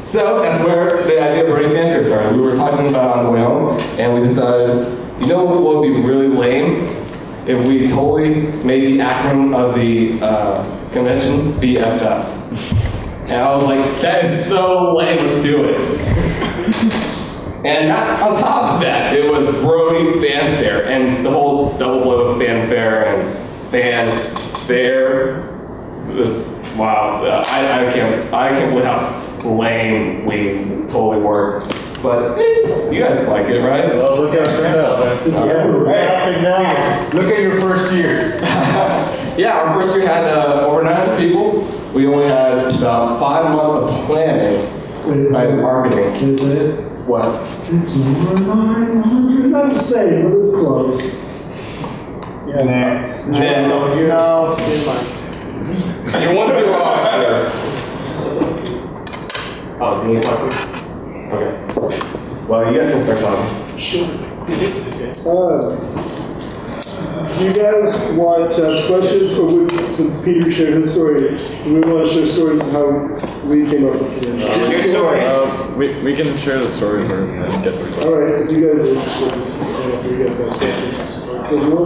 So that's where the idea of Brony Fan Fair started. We were talking about it on the way home, and we decided, you know what would be really lame? If we totally made the acronym of the convention BFF. And I was like, that is so lame, let's do it. And on top of that, it was Brony Fan Fair, and the whole double blow of fanfare and fan fair. Wow, I can't believe how lame we totally were. But you guys like it, right? Well, look at it up, man. Now. Look at your first year. Yeah, our first year had over 900 people. We only had about 5 months of planning and marketing. Is it? What? It's over 900. Not the same, but it's close. Yeah, No. You want to Oh, do you talk to me? Okay. Well, you guys can start talking. Sure. Do you guys want to ask questions, or since Peter shared his story, do we want to share stories of how we came up with it? Your story. We can share the stories or get the questions. All right, if you guys are interested, you guys have questions. So do you want to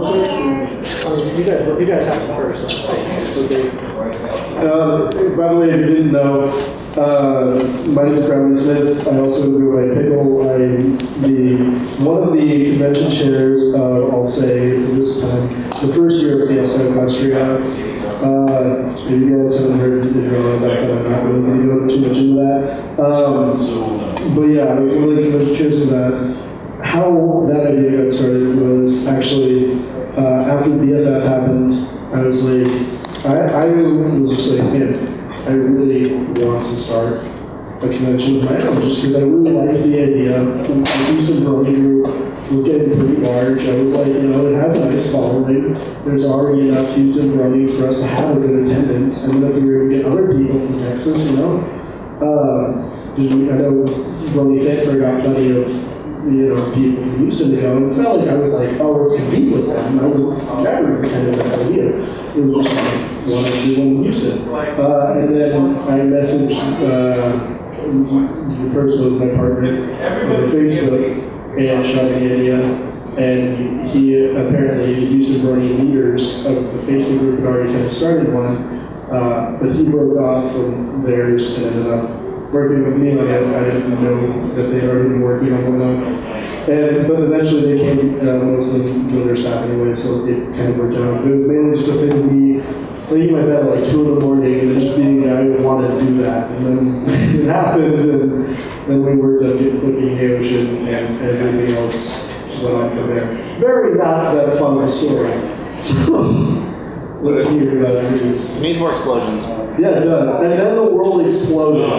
start? You guys have to first. By the way, if you didn't know, my name is Brony Smith. I also go by Pickle. I'm one of the convention chairs, I'll say, for this time, the first year of Fiesta Equestria. If you guys haven't heard about that, I'm not really going to go too much into that. But yeah, I was one of the convention chairs for that. How that idea got started was actually after the BFF happened, I was like, I was just like, man, I really want to start a convention of my own, just because I really liked the idea. The Houston Brony group was getting pretty large. I was like, it has a nice following. There's already enough Houston Bronies for us to have a good attendance. And then if we were to get other people from Texas, I know Brony Fan Fair got plenty of people from Houston to go. And it's not like I was like, oh, let's compete with them. I was never kind of that idea. It was just like, one in Houston. And then I messaged the person who was my partner on Facebook and shot the idea. And he apparently, the Houston Brony leaders of the Facebook group had already kind of started one, but he broke off from theirs and ended up working with me. I didn't know that they'd already been working on one. But eventually they came, most of them joined their staff anyway, so it kind of worked out. But it was mainly just a thing of me laying in my bed at like 2 in the morning and just being, I want to do that. And then it happened, and then we worked on booking the ocean, and everything else just went on from there. Very not that fun of a story. So let's hear about yours. It needs more explosions. Yeah, it does. And then the world exploded.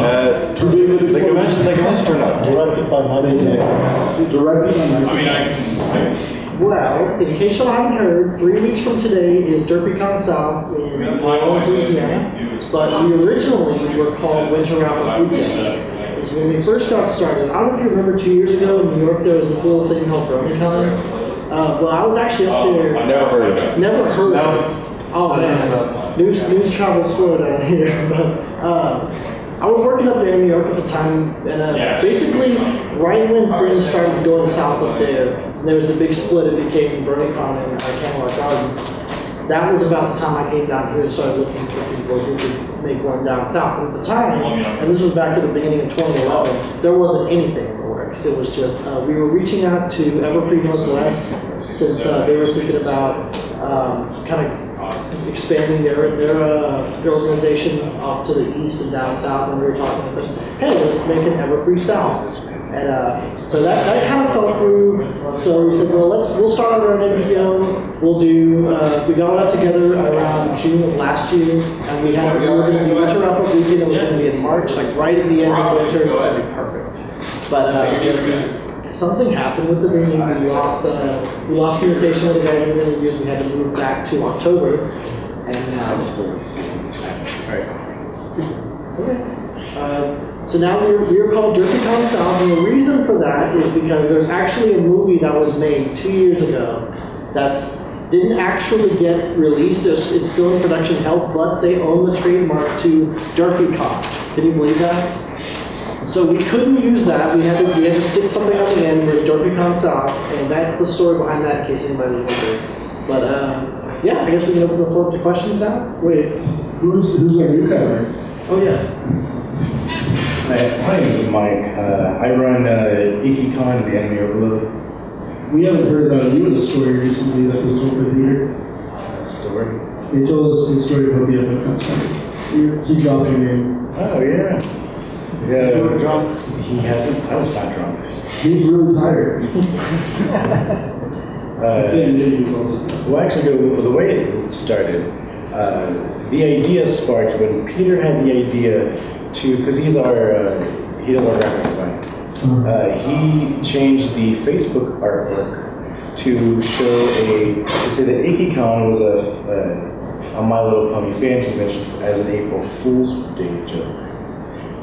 The convention turned out. Directed by my team. Directed by my team. Well, in case y'all haven't heard, 3 weeks from today is DerpyCon South in New Orleans, Louisiana. But we originally were called Winter Roundup Weekend. Because when we first got started, I don't know if you remember 2 years ago in New York, there was this little thing called BronyCon. Well, I was actually up there. I never heard of it. Never heard of it. Oh man, news travels slow down here. But I was working up there in New York at the time, and basically right when things started going south up there was the big split. It became BronyCon and Camelot Gardens. That was about the time I came down here and started looking for people who could make one down south. And at the time, and this was back at the beginning of 2011, there wasn't anything in the works. It was just we were reaching out to Everfree Northwest since they were thinking about kind of expanding their organization off to the east and down south, and we were talking with them, hey, let's make an Everfree South. And so that kind of fell through. So we said, well, we'll start under an NPO. We'll do. We got all that together around June of last year, and we had Winter Wrap-Up Weekend. It was going to be in March, like right at the end of winter. It was going to be perfect. But something happened with the venue. We lost communication with the guys we were going to use. We had to move back to October, so now we're called DerpyCon South, and the reason for that is because there's actually a movie that was made 2 years ago that didn't actually get released. It's still in production hell, but they own the trademark to DerpyCon. Can you believe that? So we couldn't use that. We had to stick something on the end where Dorpicon South, and that's the story behind that, in case anybody was wondering. But yeah, I guess we can open the floor up to questions now. Wait, who's our newcomer? Oh yeah. Hi, my name is Mike. I run IkiCon, the anime overload. We haven't heard about you in a story recently that was told in here. Story? They told us the story about the epic. That's funny. He dropped your name. Oh, yeah. Yeah. You were drunk. He hasn't. I was not drunk. He's really tired. I'd say you knew he was also tired. Well, actually, the way it started, the idea sparked when Peter had the idea to, because he does our graphic design. He changed the Facebook artwork to show to say that IkiCon was a My Little Pony fan convention as an April Fool's Day joke.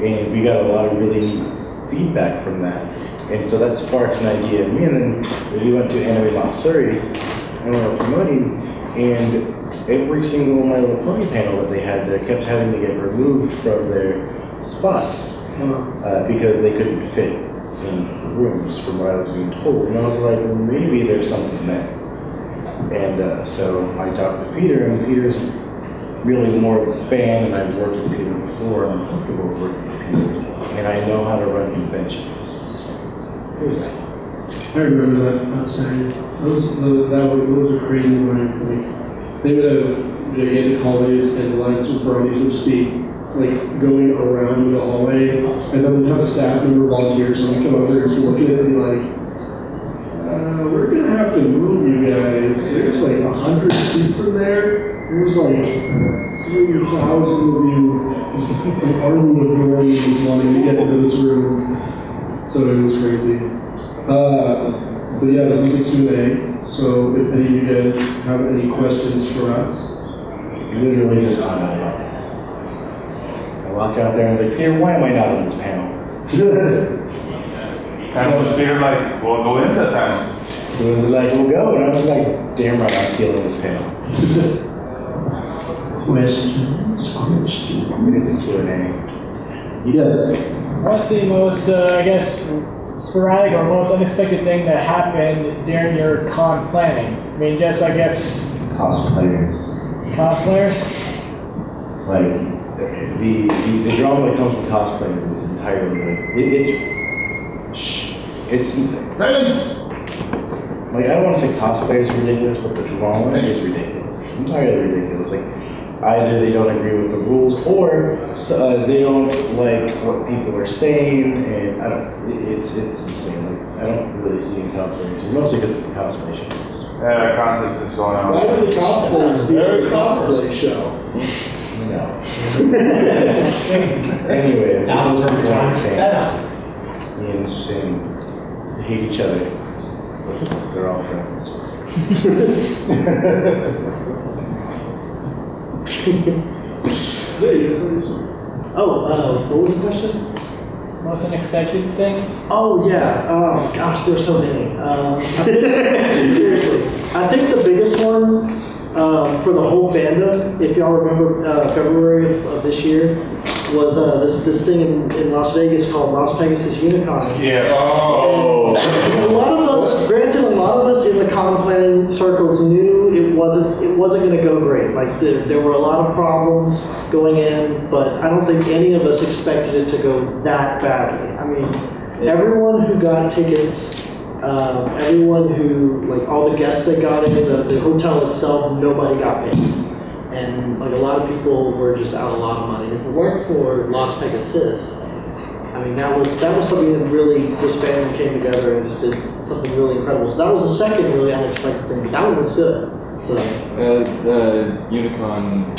And we got a lot of really neat feedback from that. And so that sparked an idea in me, and then we went to Anime Matsuri and we were promoting, and every single My Little Pony panel that they had there kept having to get removed from their spots because they couldn't fit in rooms from what I was being told. And I was like, well, maybe there's something there. And so I talked to Peter, and Peter's really more of a fan, and I've worked with Peter before, and I'm comfortable working with Peter, and I know how to run conventions. Who's that? I remember that story. Those are crazy lines. Like, they would have gigantic hallways, and the lines with bronies would just be like going around the hallway, and then we'd have a staff member volunteer, so we'd come over and just look at it and be like, we're gonna have to move you guys. There's like 100 seats in there. There's like 3,000 of you, just an army of bronies wanting to get into this room. So it was crazy. But yeah, this is a Q&A, so if any of you guys have any questions for us. Literally just found out about this. I walked out there and was like, Peter, why am I not on this panel? And was Peter like, we'll go into that panel? So it was like, we'll go, and I was like, damn right, I'm stealing this panel. Questions? It is a Q&A. Yes. What's the most, I guess, sporadic or most unexpected thing that happened during your con planning? I mean, just, I guess... Cosplayers. Cosplayers? Like, the drama that comes with cosplayers is entirely, like, it's... Silence! Like, I don't want to say cosplay is ridiculous, but the drama is ridiculous. Entirely ridiculous. Like, either they don't agree with the rules, or they don't like what people are saying, and I don't. It's insane. Like, I don't really see any cosplayers, mostly because of the cosplay shows. Yeah, contest is going on. Why do the cosplayers do a cosplay show? No. Anyways, those are people insane. They hate each other. They're all friends. What was the question? Most unexpected thing? Oh yeah. Oh gosh, there's so many. Seriously, I think the biggest one for the whole fandom, if y'all remember, February of this year, was this thing in Las Vegas called Las Pegasus Unicon. Yeah. Oh. And a lot of us in the con planning circles knew it wasn't going to go great. Like there were a lot of problems going in, but I don't think any of us expected it to go that badly. I mean, everyone who got tickets, everyone who, like, all the guests that got in, the hotel itself, nobody got paid. And like a lot of people were just out a lot of money. If it weren't for Las Pegasus, I mean, that was something that really, this family came together and just did something really incredible. So that was the second really unexpected thing, but that one was good. So the Unicon,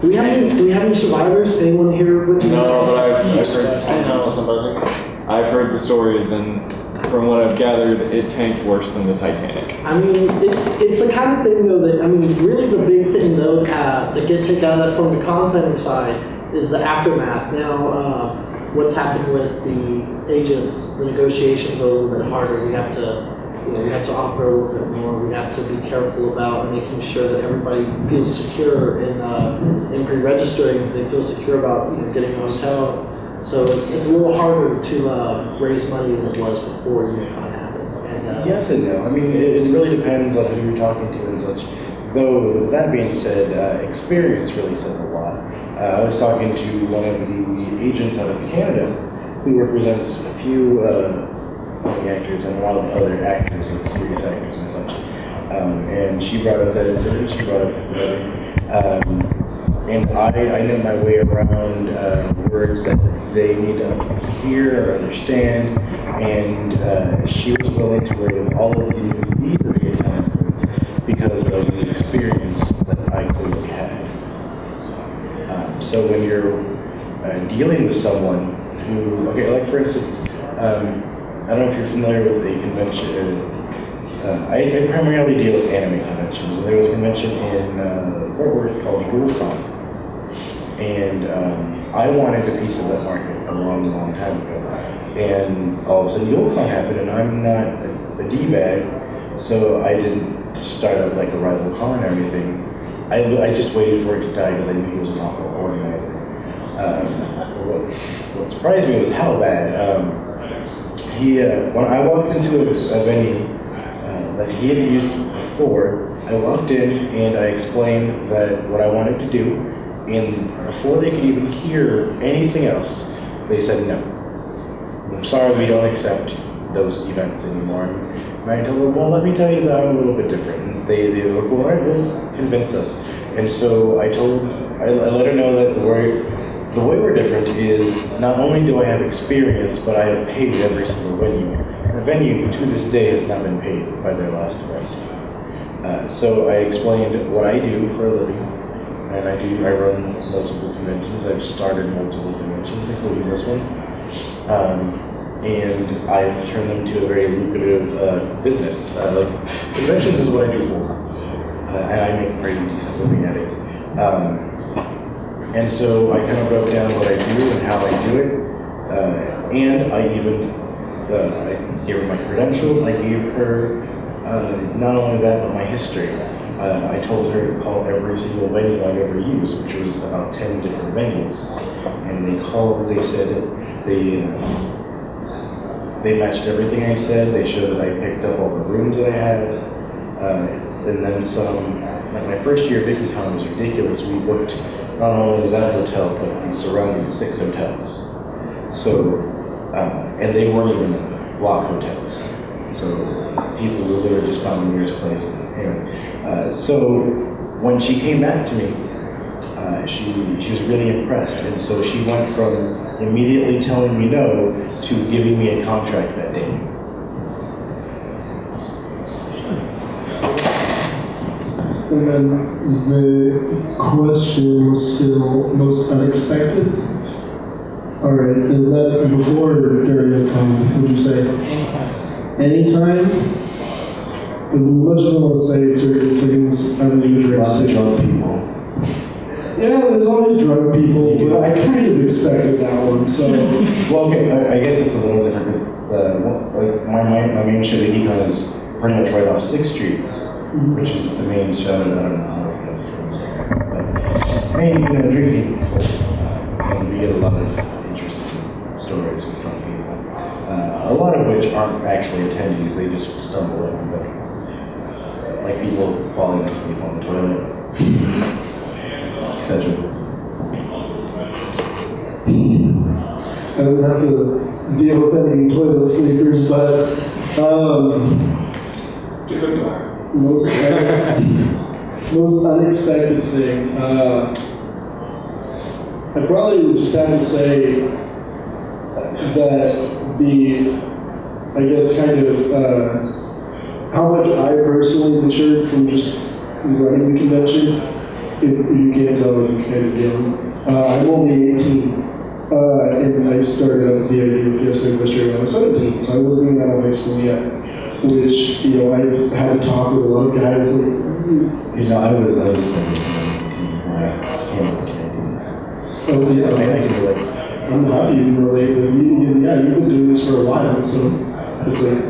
do we have any survivors? Anyone here? No, but I've heard. I know somebody. I've heard the stories, and from what I've gathered, it tanked worse than the Titanic. I mean, it's the kind of thing, though, that, I mean, really the big thing, though, to take out of that from the con planning side is the aftermath. Now, what's happened with the agents, the negotiations are a little bit harder. We have to offer a little bit more. We have to be careful about making sure that everybody feels secure in pre-registering. They feel secure about getting a hotel. So it's a little harder to raise money than it was before UniCon happened. And, yes and no. I mean, it really depends on who you're talking to and such. Though, with that being said, experience really says a lot. I was talking to one of the agents out of Canada who represents a few actors and a lot of other actors, like serious actors and such. And she brought up that incident, she brought up whatever. And I know my way around words that they need to hear or understand, and she was willing to waive all of the fees that they had come up with because of the experience that I clearly had. So when you're dealing with someone who, okay, like for instance, I don't know if you're familiar with the convention. I primarily deal with anime conventions. There was a convention in Fort Worth called YuleCon. And I wanted a piece of that market a long, long time ago. And all of a sudden YuleCon happened, and I'm not a D-bag, so I didn't start up like a rival con or anything. I just waited for it to die because I knew he was an awful organizer. What surprised me was how bad. When I walked into a venue that he had used before, I walked in and I explained that what I wanted to do, and before they could even hear anything else, they said no. I'm sorry, we don't accept those events anymore. And I told them, well, let me tell you that I'm a little bit different. And they were like, well, all right, well, convince us. And so I let her know that the way we're different is not only do I have experience, but I have paid every single venue. The venue to this day has not been paid by their last event. So I explained what I do for a living, and I run multiple conventions. I've started multiple conventions, including this one. And I've turned them to a very lucrative business. Like, conventions is what I do for, and I make a pretty decent living at it. And so I kind of wrote down what I do and how I do it, and I even I gave her my credentials. I gave her not only that, but my history. I told her to call every single venue I've ever used, which was about 10 different venues, and they said that they matched everything I said. They showed that I picked up all the rooms that I had, and then some. Like my first year at VickyCon was ridiculous. We booked not only that hotel, but the surrounding 6 hotels. So, and they weren't even block hotels. So people literally just found the nearest place. Anyways, so when she came back to me, she was really impressed, and so she went from immediately telling me no to giving me a contract that day. And then the question was still most unexpected. All right, is that before or during the con? Would you say? Anytime. Anytime? As much as I want to say certain things, I'm new to Lots of drunk people. Yeah, there's always drunk people, but I kind of expected that one. So, well, okay, I guess it's a little different because like my main show, VickyCon, is pretty much right off 6th Street. Which is the main show. I don't know if you know the difference. But mainly, drinking people. And we get a lot of interesting stories from drunk people. A lot of which aren't actually attendees, they just stumble in. But, like people falling asleep on the toilet, etc. I don't have to deal with any toilet sleepers, but Good time. most unexpected thing. I probably would just have to say that I guess kind of how much I personally matured from just running the convention. You can't tell, you can't deal. I'm only 18, and I started out the idea of Fiesta Industry when I was 17, so I wasn't even out of high school yet. Which, I've had to talk with a lot of guys. Like, I was thinking when I came with Canadians. Oh, yeah. I feel like I'm happy you can relate. You've been doing this for a while, so it's like,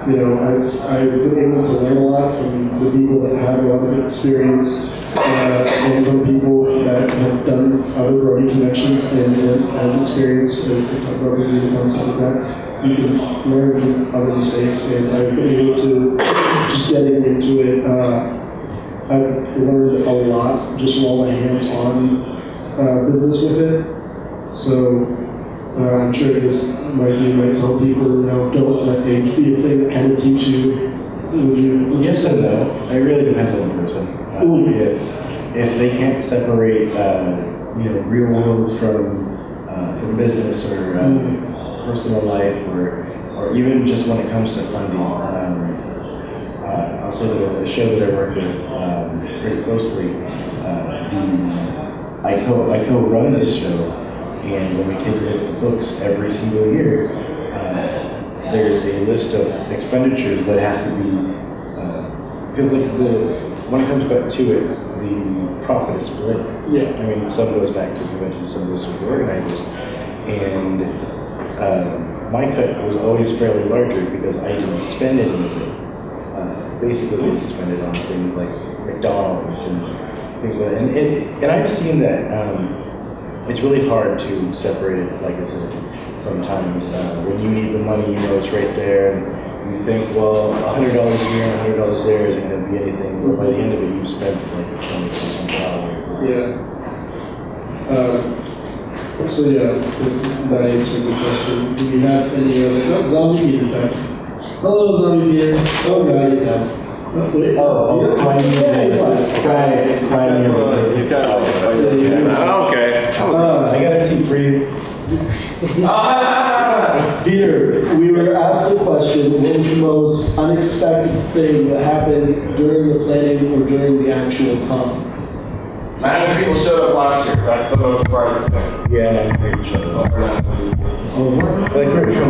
I've been able to learn a lot from the people that have a lot of experience, and from people that have done other Brony conventions and has experience, as we talked about with the concept of that, you can learn from other mistakes, and I've been able to, just getting into it, I've learned a lot just from all the hands-on business with it. So I'm sure this might tell people, don't let age be a thing that kind of keeps you. Would you? Yes and no. It really depends on the person. If they can't separate, real world from business or personal life, or even just when it comes to funding. Also, the show that I work with pretty closely, I co-run this show, and when we take the books every single year, there's a list of expenditures that have to be, because when it comes back to it, the profit is split. Yeah. I mean, some goes back to the convention, some goes to the organizers, and my cut was always fairly larger because I didn't spend any of it. Basically, I didn't spend it on things like McDonald's and things like that. And I've seen that it's really hard to separate it, like I said, sometimes. When you need the money, it's right there. And you think, well, $100 here and $100 there isn't going to be anything. But by the end of it, you've spent like $20,000. Yeah. So yeah, that answered the question. Do you have any other? Zombie Peter back. Hello, Zombie Peter. Oh God, he's out. Wait. He's got okay. I got a seat for you. Peter, we were asked the question, what was the most unexpected thing that happened during the planning or during the actual con? Imagine people showed up last year. That's the most surprising thing. Yeah, people showed up. We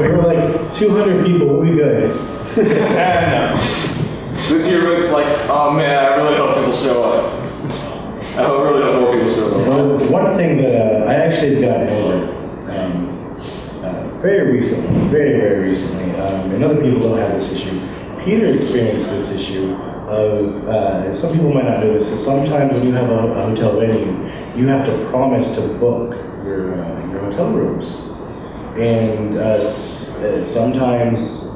were like 200 people, we'll be good. No. This year it's like, oh man, I really hope people show up. I really hope more people show up. Well, one thing that I actually got over very recently, very recently, and other people don't have this issue. Peter experienced this issue of, some people might not know this, is sometimes when you have a hotel wedding, you have to promise to book your hotel rooms. And sometimes,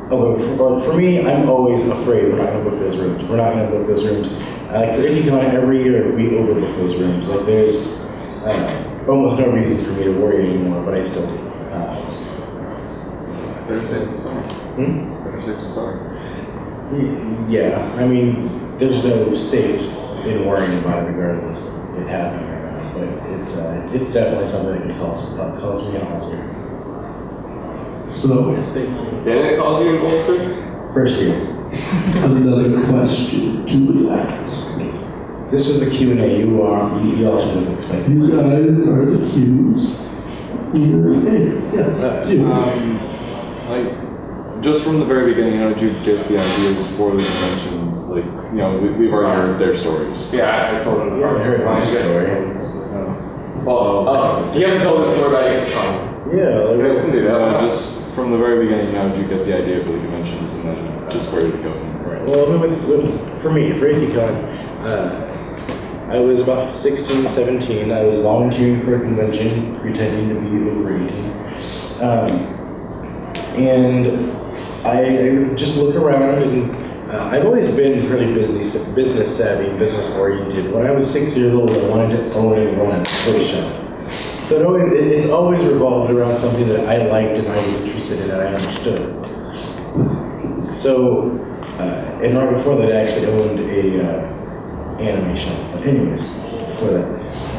for me, I'm always afraid we're not going to book those rooms. We're not going to book those rooms. Like for IndieCon, every year we overbook those rooms. Like there's almost no reason for me to worry anymore, but I still do. Thursday to summer. Thursday to summer. Yeah, I mean, there's no safe in worrying about it regardless. It happened or not, but it's definitely something that can cause me an ulcer. So, Didn't it cause you an ulcer? First year. Another question to ask. This was a Q&A. You all should have expected. You guys are the Q's. Yes. Just from the very beginning, how did you get the ideas for the conventions? Like, we've already heard their stories. Yeah, I told them the I heard my story. You haven't told the story about your Yeah, we can do that. Just from the very beginning, how did you get the idea for the conventions, and then just where did it go? Right. Well, for me, for IndieCon, I was about 16, 17. I was volunteering for a convention, pretending to be over 18. And I just look around, and I've always been really business savvy, business oriented. When I was 6 years old, I wanted to own and run a toy shop. So it's always revolved around something that I liked and I was interested in and I understood. So, and right before that, I actually owned a anime shop. But anyways, before that,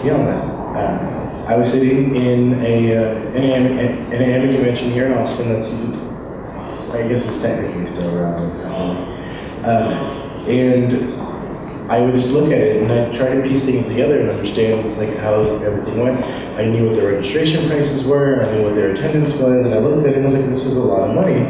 beyond that, I was sitting in an anime convention here in Austin. That's, I guess it's technically still around. And I would just look at it and I'd try to piece things together and understand like how everything went. I knew what the registration prices were, I knew what their attendance was, and I looked at it and I was like, this is a lot of money,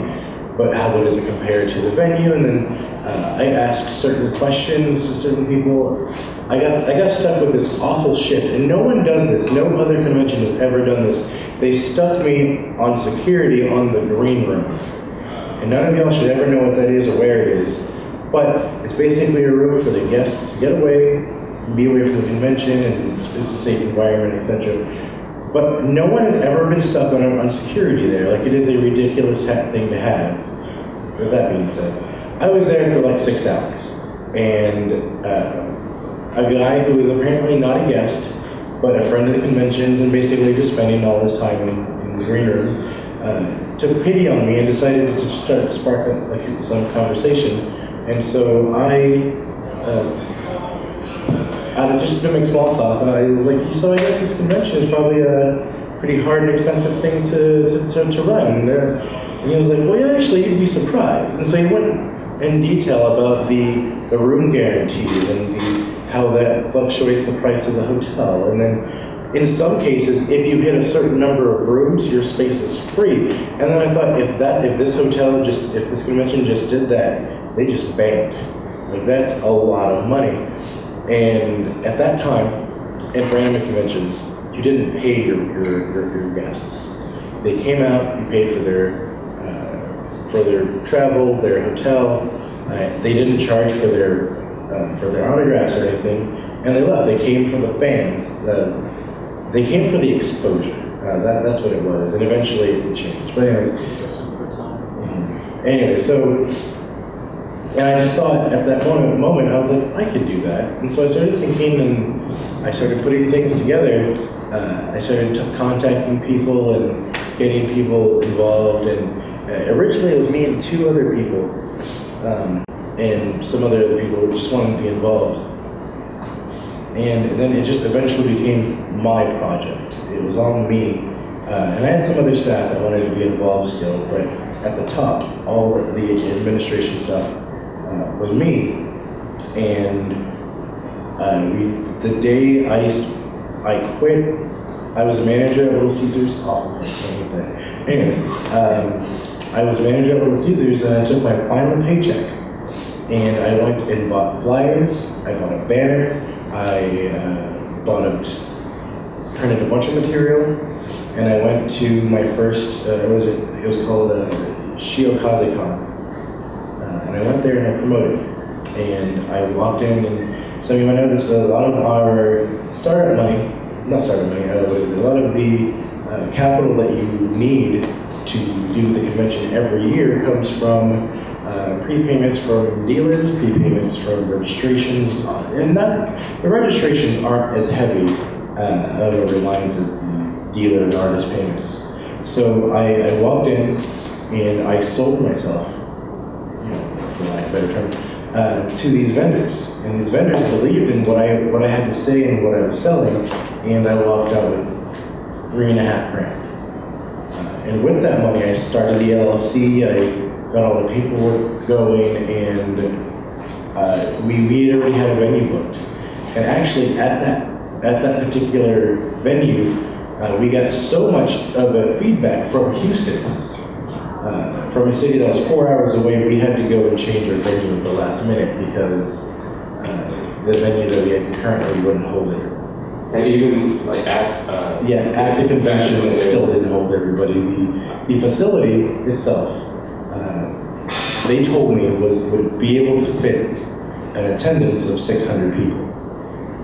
but how does it compare to the venue? And then I asked certain questions to certain people. I got stuck with this awful shit, and no one does this. No other convention has ever done this. They stuck me on security on the green room. And none of y'all should ever know what that is or where it is. But it's basically a room for the guests to get away, be away from the convention, and it's a safe environment, etc. But no one has ever been stuck on security there. Like, it is a ridiculous thing to have. With that being said, I was there for like 6 hours, and a guy who was apparently not a guest, but a friend of the conventions, and basically just spending all his time in the green room, took pity on me and decided to start to spark like some conversation. And so just to make small talk, I was like, so I guess this convention is probably a pretty hard and expensive thing to run. And he was like, well, yeah, actually, you'd be surprised. And so he went in detail about the room guarantees and how that fluctuates the price of the hotel. And then in some cases, if you hit a certain number of rooms, your space is free. And then I thought, if this convention just did that, they just banked. Like, that's a lot of money. And at that time, and for anime conventions, you didn't pay your guests. They came out, you paid for their travel, their hotel. They didn't charge for their autographs or anything, and they left. They came for the fans. They came for the exposure. That's what it was, and eventually it changed. But anyway, so. And I just thought at that moment, I was like, I could do that. And so I started thinking, and I started putting things together. I started contacting people and getting people involved. And originally it was me and 2 other people, and some other people who just wanted to be involved. And then it just eventually became my project. It was on me. And I had some other staff that wanted to be involved still, but at the top, all the administration stuff was me. And the day I quit, I was a manager at Little Caesars. Awful place, I hate that. Anyways, I was a manager at Little Caesars, and I took my final paycheck, and I went and bought flyers. I bought a banner. I just printed a bunch of material, and I went to my first. It was called Shiokaze-con. And I went there and I promoted. And I walked in, and some of you might notice a lot of our startup money, not startup money, a lot of the capital that you need to do the convention every year comes from prepayments from dealers, prepayments from registrations, and the registrations aren't as heavy of a reliance as the dealer and artist payments. So I walked in and I sold myself, for lack of a better term, to these vendors. And these vendors believed in what I had to say and what I was selling, and I walked out with $3.5 grand. And with that money, I started the LLC. I got all the paperwork going, and we already had a venue booked. And actually, at that particular venue, we got so much of a feedback from Houston, from a city that was 4 hours away. We had to go and change our venue at the last minute because the venue that we had currently wouldn't hold it. And even like at the convention, it still didn't hold everybody. The facility itself, they told me would be able to fit an attendance of 600 people.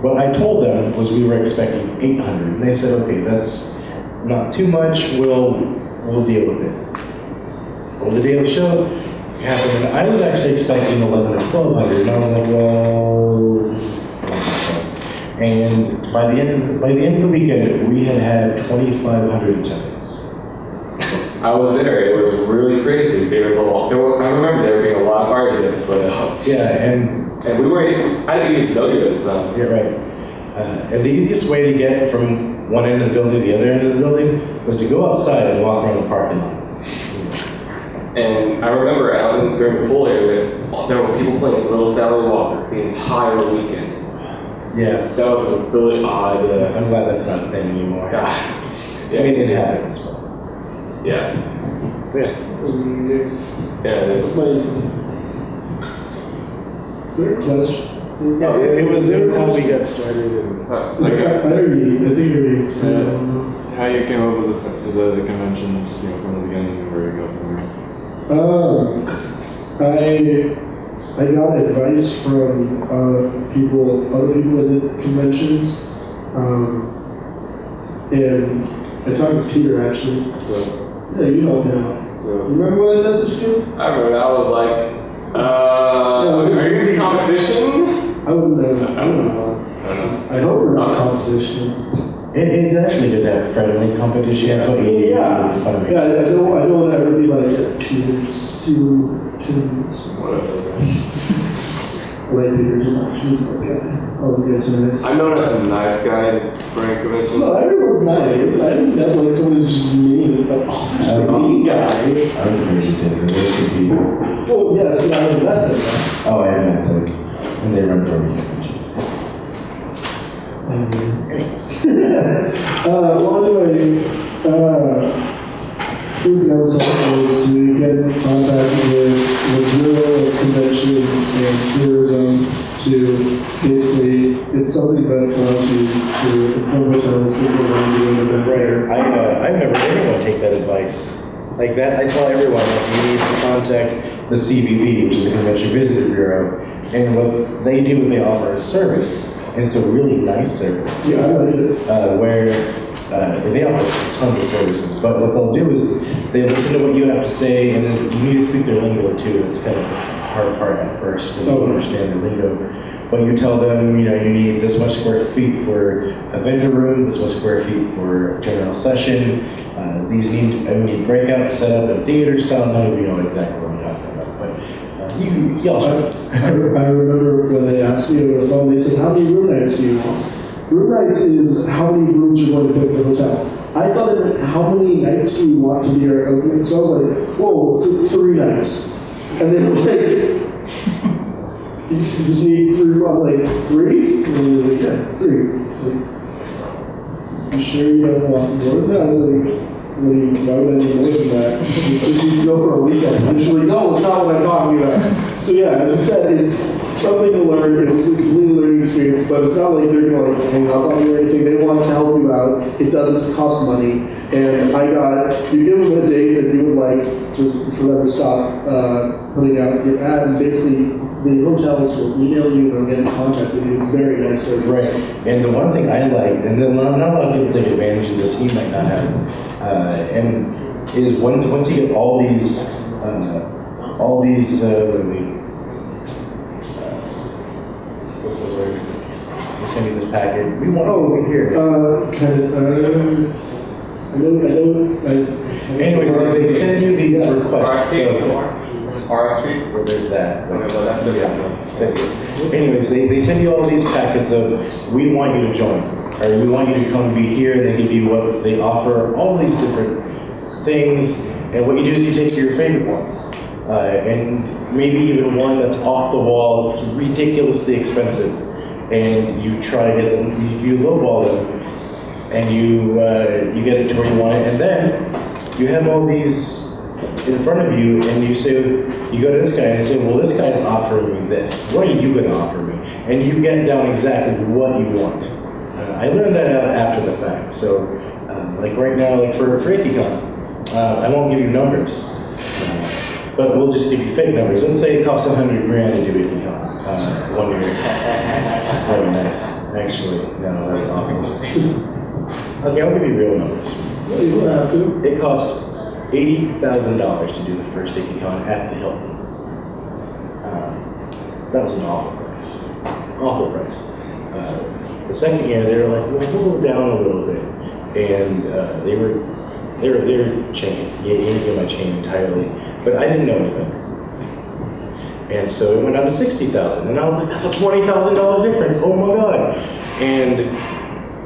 What I told them was we were expecting 800, and they said, okay, that's not too much. We'll deal with it. Well, the day of the show happened, and I was actually expecting 11 or 1,200, and I was like, well, this is fun. And by the end of the weekend, we had 2,500 attendants. I was there. It was really crazy. There was I remember there being a lot of fires you had to put out. Yeah, and we weren't. I didn't even know you at the time. You're right. And the easiest way to get from one end of the building to the other end of the building was to go outside and walk around the parking lot. And I remember out during the pool area, there were people playing Little Sally Walker the entire weekend. Yeah. That was a really odd. I'm glad that's not a thing anymore. Yeah. I mean, it happens, but. Yeah. Yeah. That's my. Is there a question? No, it was how we got started. I think you're How you came up with the conventions, from the beginning, and where you go from there? I I got advice from other people that did conventions, and I talked to Peter actually. So yeah, you know now. So remember when I messaged you? I remember that. I was like, are you in the competition? I don't know. I hope we're not competition. It's actually good to have friendly competition. That's what you need. Yeah. I don't want to ever be like Peter stealing tunes. Whatever. I like Peter too much. He's a nice guy. All the guys are nice. I'm known as a nice guy at Brony convention. No, everyone's nice. I didn't have like someone who's just mean. It's like, oh, there's a mean guy. I'm crazy different. Those could be. Well, yeah, that's what I haven't met them. Oh, I met them. And they run Brony conventions. Well, anyway, first thing I was talking was to get in contact with the Bureau of Conventions and Tourism to basically, it's something that allows you to inform hotels that you're going to do an event there. I've never heard anyone take that advice. Like that, I tell everyone, like, you need to contact the CVB, which is the Convention Visitor Bureau, and what they do is they offer a service, and it's a really nice service. Yeah, I like it. Where they offer tons of services, but what they'll do is they listen to what you have to say, and then you need to speak their lingo too. That's kind of the hard part at first because you don't understand the lingo. But you tell them, you need this much square feet for a vendor room, this much square feet for a general session. These need breakout set up in theater style. None of you know exactly what I'm talking about, but y'all should. I remember when they asked me over the phone, they said, how many room nights do you want? Room nights is how many rooms you're going to book in the hotel. I thought it meant how many nights do you want to be our opening. So I was like, whoa, it's 3 nights. And they were like, you just need 3. I'm like, 3? And they were like, yeah, 3. Like, you sure you don't want more than that? I was like, why would I need more than that? You just need to go for a weekend. And she's like, no, it's not what I'm talking about. So yeah, as you said, it's something to learn. It was a completely learning experience, but it's not like they're going to hang up on you or anything. They want to help you out. It doesn't cost money. And you give them a date that you would like just for them to stop putting out your ad, and basically the hotels will email you or get in contact with you. It's very nice service. Right. And the one thing I like, and then not a lot of people take advantage of this, he might not have, and is once you get all these what's the word? You send me this packet. We want over here. Anyways, they send you these requests. RFP? Well, there's that. That's different. Anyways, they send you all these packets of, we want you to join, or we want you to come be here, and they give you what they offer, all these different things, and what you do is you take your favorite ones, and maybe even one that's off the wall, it's ridiculously expensive, and you try to get them, you lowball them, and you get it to where you want it, and then you have all these in front of you, and you say, you go to this guy and say, well, this guy's offering me this. What are you going to offer me? And you get down exactly what you want. I learned that out after the fact. So, like right now, like for IckyCon, I won't give you numbers, but we'll just give you fake numbers. Let's say it costs $100,000 to do IckyCon 1 year. Very nice, actually. No, that's awful. Okay, I'll give you real numbers. Well, you don't have to. It costs $80,000 to do the first IckyCon at the Hilton. That was an awful price. Awful price. The second year, they were like, well, we'll go down a little bit. And they were chained. You didn't get my chain entirely. But I didn't know any better. And so it went down to $60,000. And I was like, that's a $20,000 difference. Oh my God. And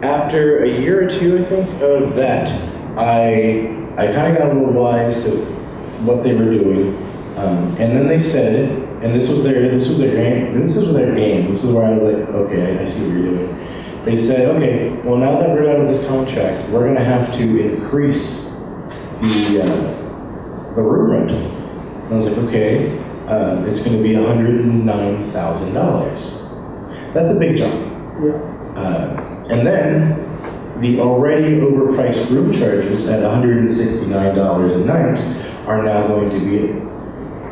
after a year or two, I think, of that, I kind of got a little wise to what they were doing, and then they said, and this was their game. This is where I was like, okay, I see what you're doing. They said, okay, well now that we're done with this contract, we're going to have to increase the room rent. And I was like, okay, it's going to be $109,000. That's a big jump. Yeah. And then the already overpriced room charges at $169 a night are now going to be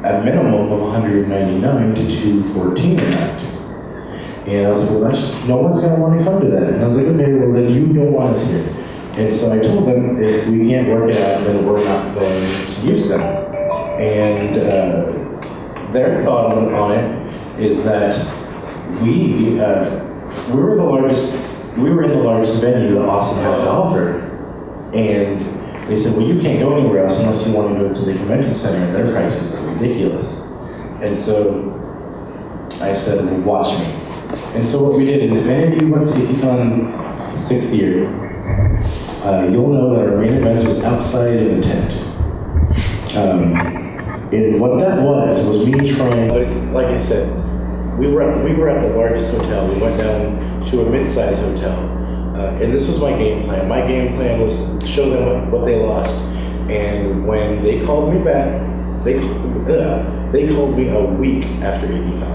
a minimum of 199 to 214 a night. And I was like, well, that's just, no one's going to want to come to that. And I was like, okay, well, then you don't want us here. And so I told them, if we can't work it out, then we're not going to use them. And their thought on it is that we were in the largest venue that Austin had to offer. And they said, well, you can't go anywhere else unless you want to go to the convention center, and their prices are ridiculous. And so I said, well, watch me. And so what we did, and if any of you went to EconCon 6th year, you'll know that our main event was outside in a tent. And what that was me trying, like I said, we were at the largest hotel. We went down to a mid-sized hotel. And this was my game plan. My game plan was to show them what they lost. And when they called me back, they called me a week after EconCon,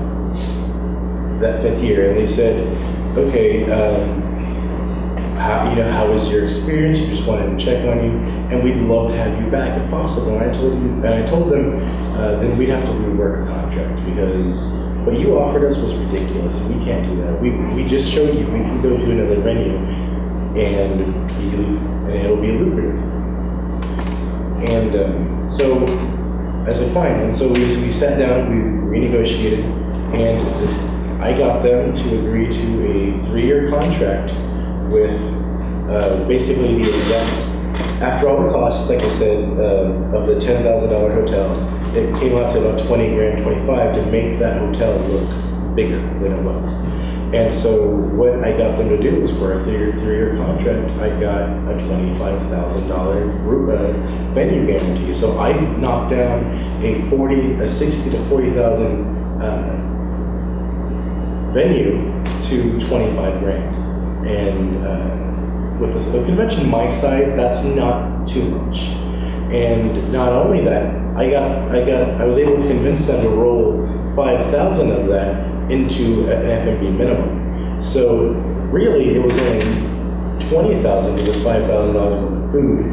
that 5th year, and they said, okay, how was your experience? We just wanted to check on you, and we'd love to have you back if possible. And I told them, then we'd have to rework a contract, because what you offered us was ridiculous. We can't do that. We just showed you we can go to another venue, and it'll be lucrative. And so I said, fine. And so we sat down, we renegotiated, and I got them to agree to a 3-year contract with basically the exact, after all the costs, like I said, of the $10,000 hotel, it came out to about 20 grand, 25 to make that hotel look bigger than it was. And so what I got them to do was, for a 3-year contract, I got a $25,000 venue guarantee. So I knocked down a 60 to 40,000 venue to 25 grand. And with a convention my size, that's not too much. And not only that, I was able to convince them to roll 5,000 of that into an F&B minimum. So really, it was only 20,000 with $5,000 worth of food.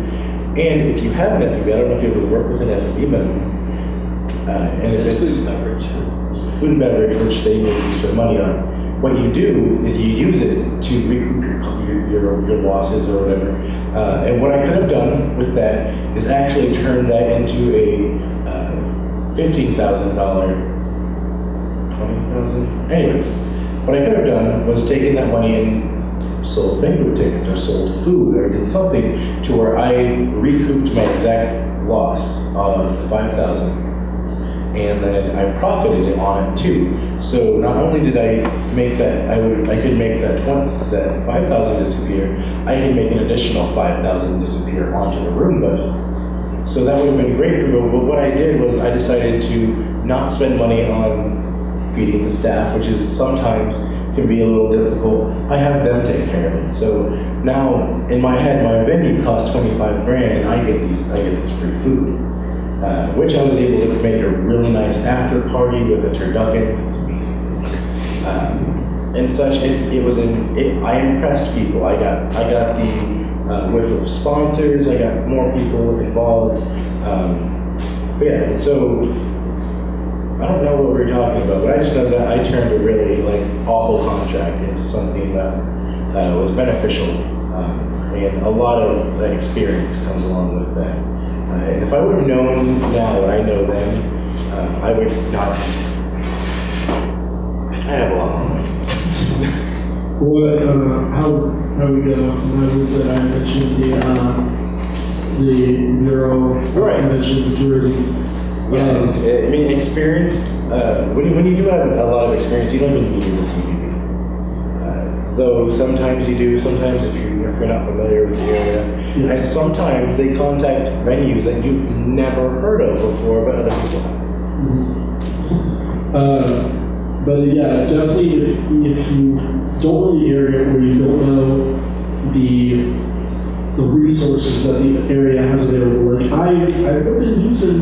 And if you have an F&B, I don't know if you would work with an F&B minimum. And if it's food and beverage, which they make their money on, what you do is you use it to recoup your losses or whatever. And what I could have done with that is actually turn that into a $15,000, $20,000. Anyways, what I could have done was taken that money and sold banquet tickets or sold food or did something to where I recouped my exact loss of the 5,000. And then I profited on it too. So not only did I make that, I could make that 5,000 disappear, I could make an additional 5,000 disappear onto the room budget. So that would have been great for me. But what I did was I decided to not spend money on feeding the staff, which is sometimes can be a little difficult. I have them take care of it. So now in my head, my venue costs 25 grand, and I get this free food. Which I was able to make a really nice after party with a turducken. It was amazing. And such, I impressed people. I got the whiff of sponsors. I got more people involved. But yeah, and so I don't know what we're talking about, but I just know that I turned a really awful contract into something that was beneficial, and a lot of experience comes along with that. And if I would have known now what I know then, I would not. I have a lot more. How we go from that was that I mentioned the Bureau of Conventions and Tourism. Yeah, I mean, experience. When you do have a lot of experience, you don't even need the CBB. Though sometimes you do. Sometimes if you're not familiar with the area. Yeah. And sometimes they contact venues that you've never heard of before, but other people have. Mm-hmm. But yeah, definitely if you don't know the area or you don't know the resources that the area has available. Like I've lived in Houston,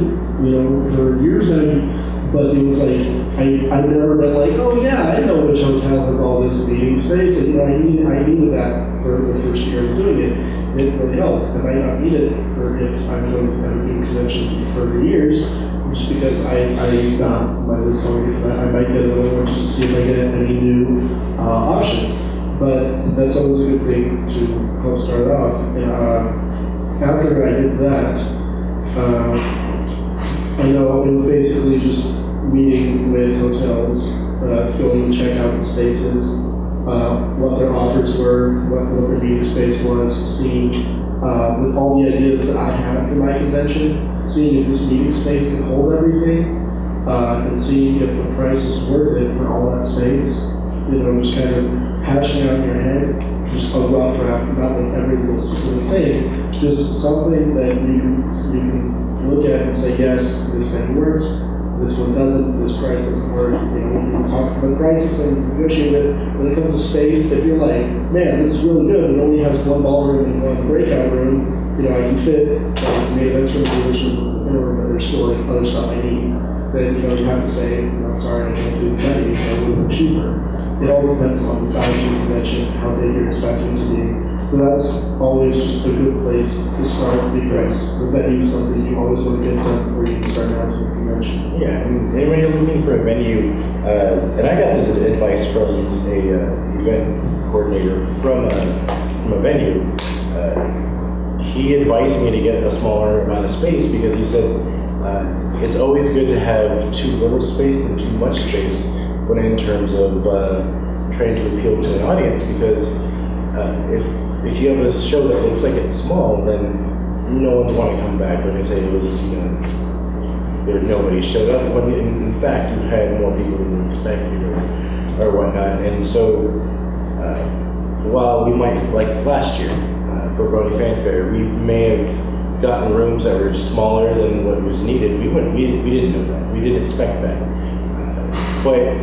for years now, but it was I've never been oh yeah, I know which hotel has all this meeting space, and I needed that for the first year I was doing it. it really helps. I might not need it for if I'm doing conventions for years, just because I got my list already for that. I might get another one just to see if I get any new options. But that's always a good thing to help start off. After I did that, I know it was basically just meeting with hotels, going to check out the spaces, what their offers were, what their meeting space was, seeing with all the ideas that I had for my convention, seeing if this meeting space can hold everything, and seeing if the price is worth it for all that space. You know, just kind of hashing out in your head, just a rough draft, not like every little specific thing, just something that you can look at and say, yes, this thing works, this one doesn't, this price doesn't work. You know, you can talk about prices and negotiate with. When it comes to space, if you're like, man, this is really good, it only has one ballroom and one breakout room, you know, I can fit maybe that's from the original room, but there's still like other stuff I need. Then, you know, you have to say, I'm sorry, I can't do this menu, you know, a little bit cheaper. It all depends on the size of the convention, how big you're expecting to be. But that's always just a good place to start, because the venue is something you always want to get done before you can start announcing the convention. Yeah, and when you're looking for a venue, and I got this advice from a event coordinator from a venue. He advised me to get a smaller amount of space because he said it's always good to have too little space than too much space when in terms of trying to appeal to an audience, because if you have a show that looks like it's small, then no one's want to come back when they say it was, you know, nobody showed up, when in fact you had more people than you expected or whatnot. And so while we might, like last year for Brony Fan Fair, we may have gotten rooms that were smaller than what was needed. We didn't know that. We didn't expect that. But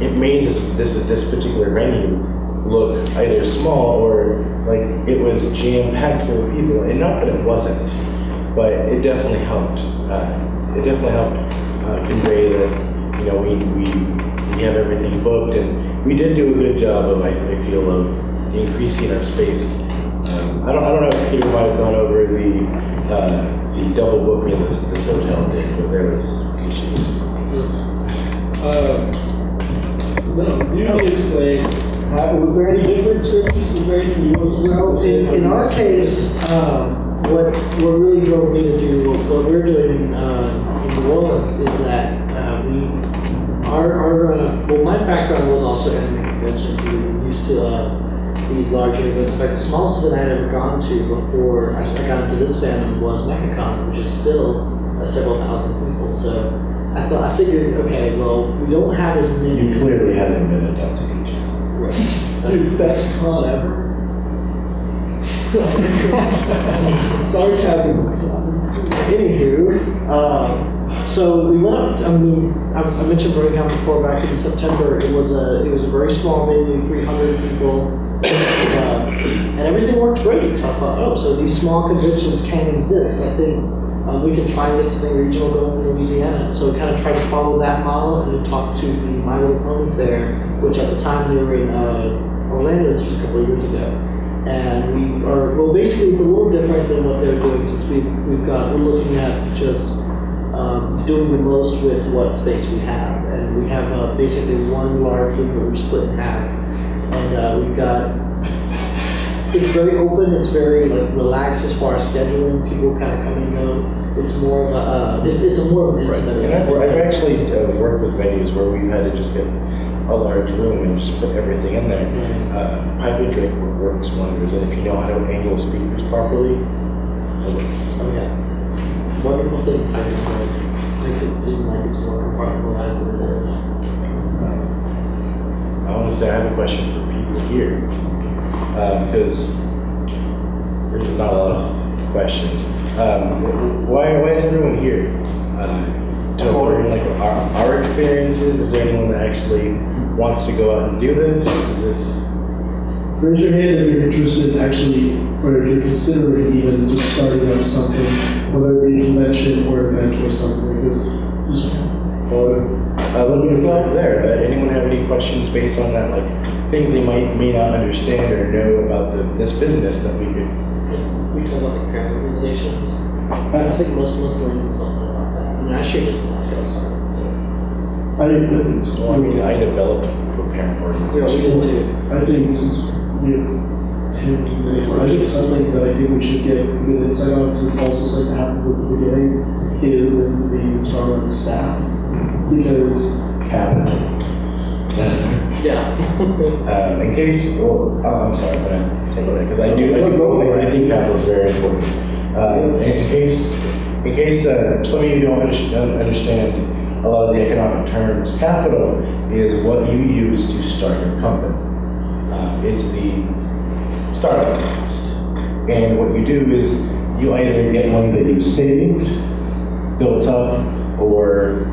it made this particular venue look either small or like it was jam-packed full of people. And not that it wasn't, but it definitely helped. It definitely helped convey that, you know, we have everything booked, and we did do a good job of, I feel, of increasing our space. I don't know if Peter might have gone over the double booking this hotel did, but there was issues. No, you can explain. Was there any difference, Chris? Was there anything you wanted to say? In our case, what really drove me to do what we're doing in New Orleans is that well, my background was also in conventions. We were used to these larger events. In fact, the smallest event I'd ever gone to before I got into this fandom was MechaCon, which is still several thousand people. So I figured, okay, well, we don't have as many. You clearly haven't been a Delta teacher. Right. Dude, best con ever. Sarcasm. Anywho, so we went up. I mean, I mentioned BronyCon before. Back in September, it was a very small venue, 300 people, and everything worked great. So I thought, oh, so these small conventions can exist. I think we can try and get something regional going in Louisiana. So we kind of tried to follow that model, and we talked to the My Little Pony Fair, which at the time they were in Orlando. This was a couple of years ago. And we are, well, basically it's a little different than what they're doing, since we're looking at just doing the most with what space we have. And we have basically one large room that we're split in half. And we've got, it's very open, it's very like relaxed as far as scheduling. People kind of come and go. It's more of a, it's a more of an intimate event. I've actually worked with venues where we've had to just get a large room and just put everything in there. Pipe and drink works wonders, and if you know how to angle speakers properly, it works. Oh yeah. Wonderful thing. I make it seem like it's more compartmentalized than it is. I want to say I have a question for people here, because there's not a lot of questions. Why is everyone here? To learn like our experiences? Is there anyone that actually wants to go out and do this? Is this? Raise your hand if you're interested, actually, or if you're considering even just starting up something, whether it be a convention or event or something. Because just Let me start there. Anyone have any questions based on that? Like things they may not understand or know about this business that we could. We talk about the parent organizations. I think most Muslims don't know about that. I mean, I sure didn't when I got started. So. I think so. Well, I mean, I developed for parent organizations. Yeah, we did too. I think since we have 10 minutes, I think something that I think we should get good insight on, because it's also something that happens at the beginning, is when the start on staff. Because Capital. Yeah. In case, I'm sorry, but I'm taking it because I think capital is very important. In case some of you don't understand a lot of the economic terms, capital is what you use to start your company. It's the startup cost. And what you do is you either get money that you saved, built up, or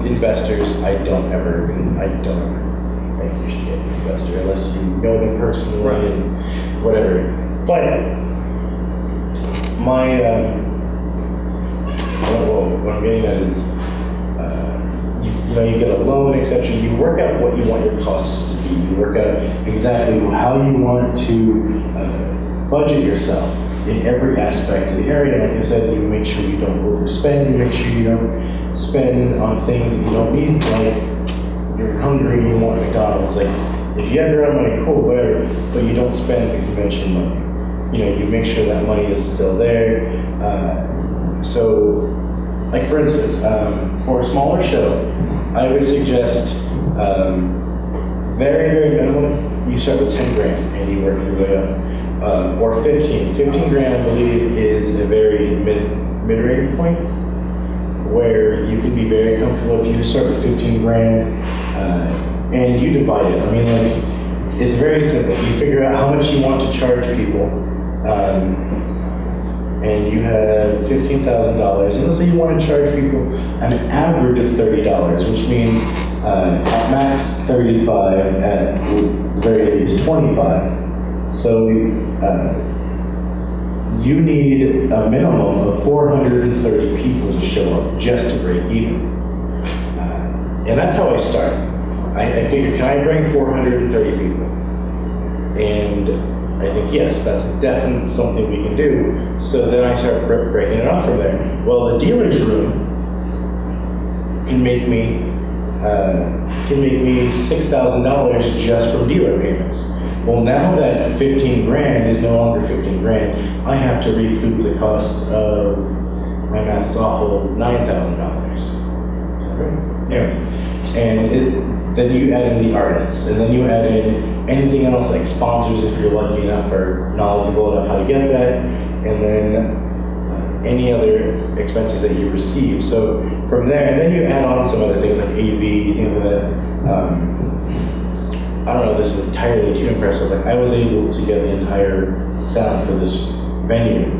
investors. I don't ever think you should get an investor unless you know the person running whatever. But what I'm getting at is, you get a loan, etc. You work out what you want your costs to be. You work out exactly how you want to budget yourself in every aspect of the area. Like I said, you make sure you don't overspend. You make sure you don't spend on things that you don't need. Like you're hungry, you want McDonald's. Like if you have your own money, cool, whatever. But you don't spend the convention money. You make sure that money is still there. So, like for instance, for a smaller show, I would suggest very, very minimum. You start with 10 grand and you work your way up. Or 15. 15 grand, I believe, is a very mid-range point where you can be very comfortable if you start with 15 grand and you divide it. I mean, like, it's very simple. You figure out how much you want to charge people, and you have $15,000. And let's say you want to charge people an average of $30, which means at max 35, at the very least 25. So you need a minimum of 430 people to show up just to break even. And that's how I start. I figured, can I bring 430 people? And I think, yes, that's definitely something we can do. So then I start breaking it off from there. Well, the dealer's room can make me $6,000 just from dealer payments. Well, now that 15 grand is no longer 15 grand, I have to recoup the cost of, my math's awful, $9,000. Anyways, and then you add in the artists, and then you add in anything else like sponsors if you're lucky enough or knowledgeable enough how to get that, and then any other expenses that you receive. So from there, and then you add on some other things like AV, things like that. I don't know, this is entirely too impressive. Like I was able to get the entire sound for this venue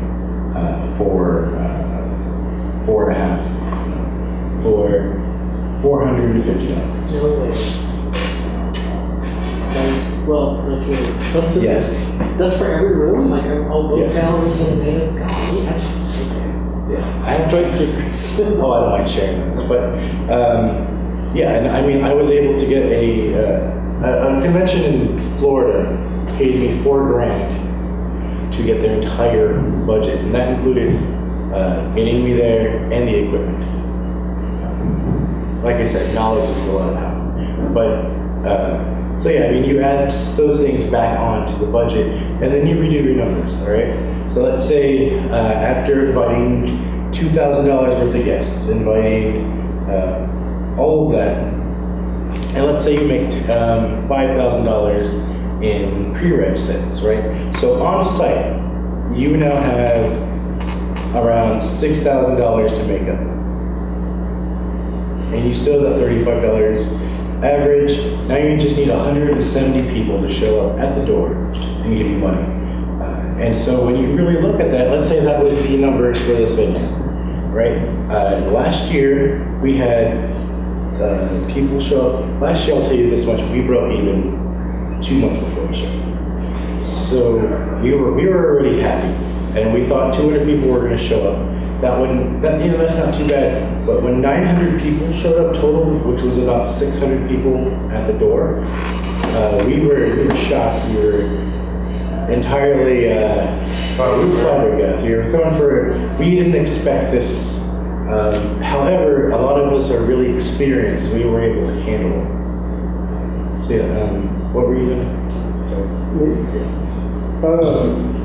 for $450. Well, that's weird. That's Yes. That's for every room? Like, I'll go Yes. down and make it. God, Yeah. I have joint secrets. Oh, I don't mind sharing those, but yeah, and I mean, I was able to get a convention in Florida paid me $4 grand to get their entire budget, and that included getting me there and the equipment. Like I said, knowledge is a lot of how. But so yeah, I mean, you add those things back onto the budget, and then you redo your numbers. All right. So let's say after inviting $2,000 worth of guests, inviting all of that, and let's say you make $5,000 in pre-reg sales, right? So on site, you now have around $6,000 to make up, and you still got $35 average. Now you just need 170 people to show up at the door and give you money. And so when you really look at that, let's say that was the numbers for this venue, right? Last year we had people show up. Last year, I'll tell you this much: we broke even 2 months before the show. So we were already happy. and we thought 200 people were going to show up. That's not too bad. But when 900 people showed up total, which was about 600 people at the door, we were shocked. We were entirely flabbergasted. We were thrown for. We didn't expect this. However, a lot of us are really experienced. We were able to handle it. So yeah, what were you gonna?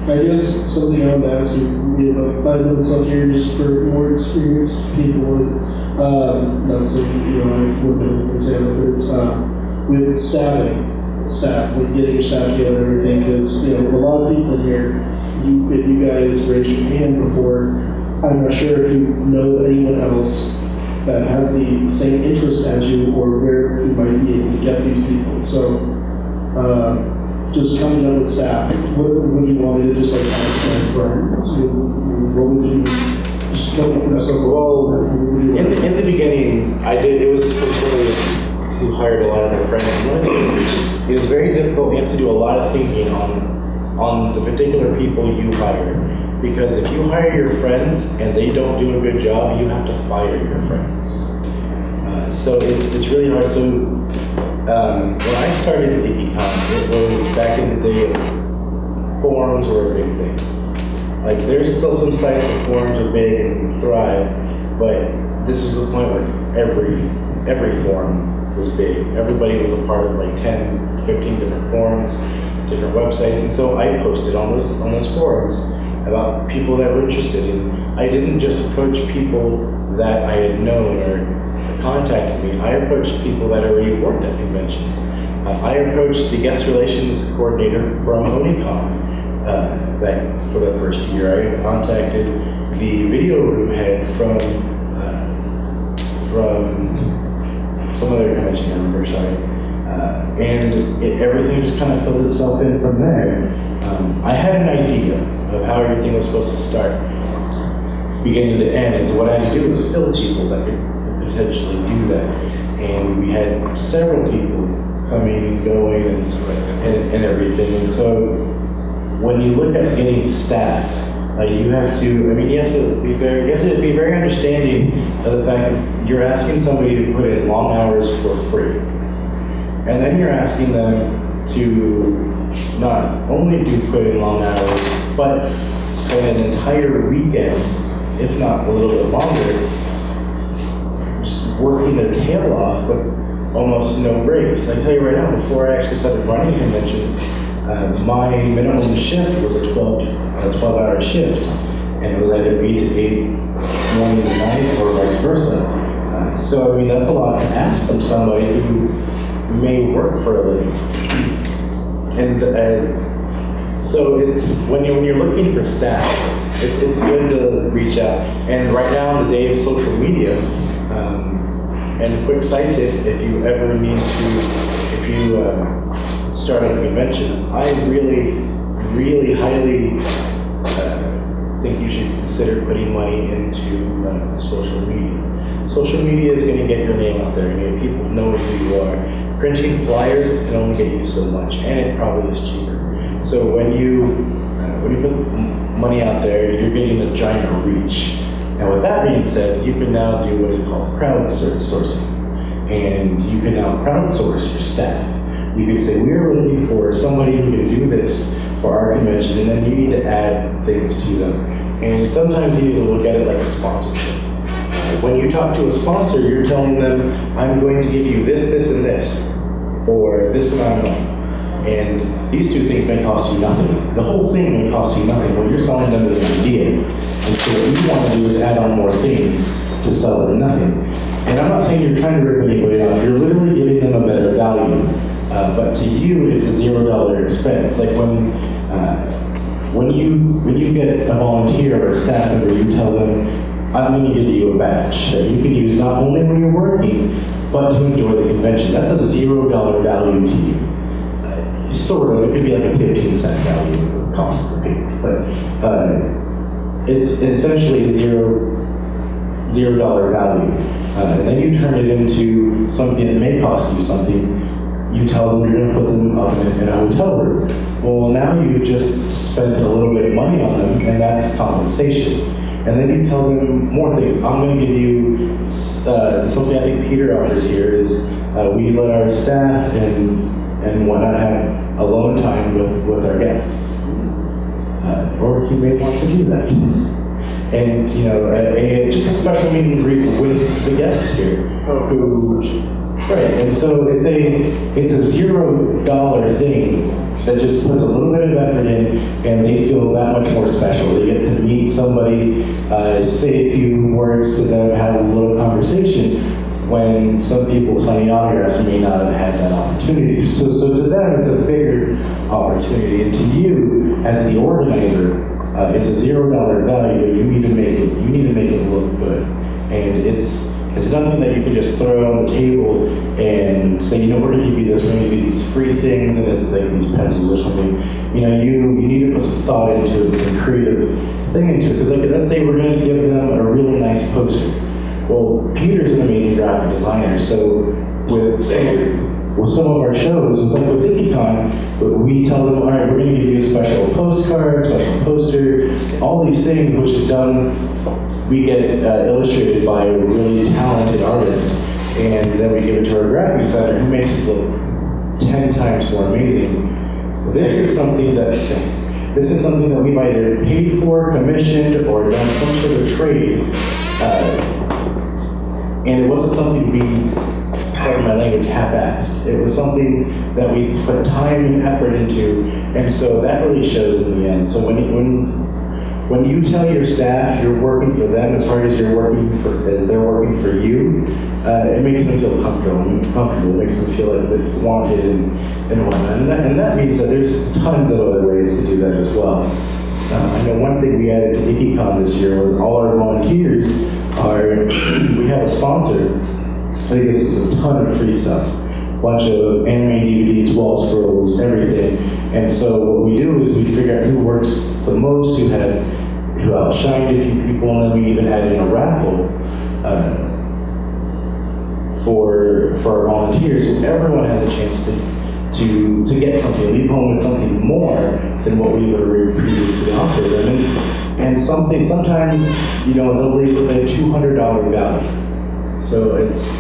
I guess something I would ask you, we have about 5 minutes left here just for more experienced people. Not saying, I work in an example, but it's with staff, with getting your staff together and everything, because, a lot of people in here, if you guys raised your hand before, I'm not sure if you know anyone else that has the same interest as you or where you might be able to get these people. So, just coming up with staff, what would you want me to just ask my friends? What would you just come from some Well, in the beginning, it was somebody who hired a lot of my friends. One of the things, it was very difficult. You have to do a lot of thinking on the particular people you hire. Because if you hire your friends and they don't do a good job, you have to fire your friends. So it's really hard. So when I started Econ, it was back in the day of forums were a big thing. Like there's still some sites where forums are big and thrive, but this is the point where every forum was big. Everybody was a part of like 10, 15 different forums, different websites, and so I posted on those forums about people that were interested in. I didn't just approach people that I had known or contacted me. I approached people that already worked at conventions. I approached the guest relations coordinator from Ponycon that for the first year. I contacted the video room head from some other convention I remember, sorry. And everything just kind of filled itself in from there. I had an idea of how everything was supposed to start, beginning to end, and so what I had to do was fill people that could potentially do that. And we had several people coming and going and everything. And so when you look at getting staff, you have to be very understanding of the fact that you're asking somebody to put in long hours for free. And then you're asking them to not only put in long hours, but spend an entire weekend, if not a little bit longer, just working their tail off with almost no breaks. I tell you right now, before I actually started running conventions, my minimum shift was a 12-hour shift, and it was either 8 to 8 morning to night or vice versa. So that's a lot to ask from somebody who may work for a living. And so it's when you're looking for staff, it's good to reach out. And right now, in the day of social media, and a quick side tip, if you ever need to, start a convention, I really, really highly think you should consider putting money into social media. Social media is going to get your name out there, and people know who you are. Printing flyers can only get you so much, and it probably is cheaper. So when you put money out there, you're getting a giant reach. And with that being said, you can now do what is called crowdsourcing, and you can now crowdsource your staff. You can say, we are looking for somebody who can do this for our convention, and then you need to add things to them. And sometimes you need to look at it like a sponsorship. When you talk to a sponsor, you're telling them, I'm going to give you this, this, and this for this amount of money. And these two things may cost you nothing. The whole thing may cost you nothing. What you're selling them is an idea. And so what you want to do is add on more things to sell them nothing. And I'm not saying you're trying to rip anybody off. You're literally giving them a better value. But to you, it's a $0 expense. Like when you get a volunteer or a staff member, you tell them, I'm going to give you a badge that you can use not only when you're working, but to enjoy the convention. That's a $0 value to you. Sort of, it could be like a 15-cent value cost per people, but it's essentially a $0 value. And then you turn it into something that may cost you something. You tell them you're going to put them up in a hotel room. Well, now you've just spent a little bit of money on them, and that's compensation. And then you tell them more things. I'm going to give you something I think Peter offers here is we let our staff and whatnot have alone time with our guests. Or he may want to do that. And, you know, just a special meet and greet with the guests here. Right, and so it's a $0 thing that just puts a little bit of effort in, and they feel that much more special. They get to meet somebody, say a few words to them, have a little conversation, when some people signing autographs may not have had that opportunity. So to them, it's a bigger opportunity, and to you, as the organizer, it's a $0 value, but you need to make it look good, and it's nothing that you can just throw on the table and say, you know, we're going to give you this, we're going to give you these free things, and it's like these pencils or something. You know, you need to put some thought into it, some creative thing into it. Because like, let's say we're going to give them a really nice poster. Well, Peter's an amazing graphic designer, so with some of our shows, like with IndieCon, we tell them, all right, we're going to give you a special postcard, special poster, all these things, which is done. We get illustrated by a really talented artist, and then we give it to our graphic designer, who makes it look 10 times more amazing. This is something that we've either paid for, commissioned, or done some sort of trade. And it wasn't something we, pardon my language, half-assed. It was something that we put time and effort into, and so that really shows in the end. So when you tell your staff you're working for them as hard as they're working for you, it makes them feel comfortable. It makes them feel like they're wanted and whatnot. And that means that there's tons of other ways to do that as well. I know one thing we added to IndieCon this year was all our volunteers we have a sponsor that gives us a ton of free stuff. A bunch of anime DVDs, wall scrolls, everything. And so what we do is we figure out who works the most, who outshined a few people, and then we even add in a raffle for our volunteers, so everyone has a chance to get something, leave home with something more than what we've already previously offered them. And sometimes, you know, they'll leave with a $200 value. So it's,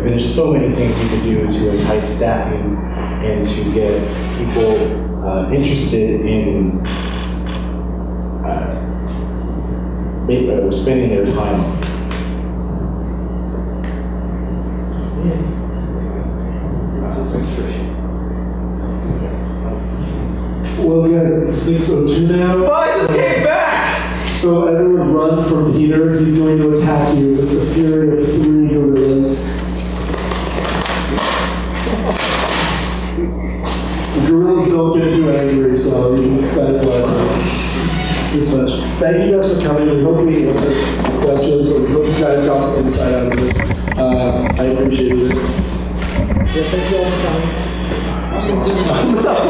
there's so many things you can do to entice staffing and to get people interested in spending their time. Yes. Well, guys, it's 6:02 now. Oh, I just came back! So everyone run from Peter. He's going to attack you with the fury of 3 gorillas. The gorillas don't get too angry, so you can expect lots of this much. Thank you guys for coming. We hope we answered questions, or we hope you guys got some insight out of this. I appreciated it. Yeah, thank you all for coming. No.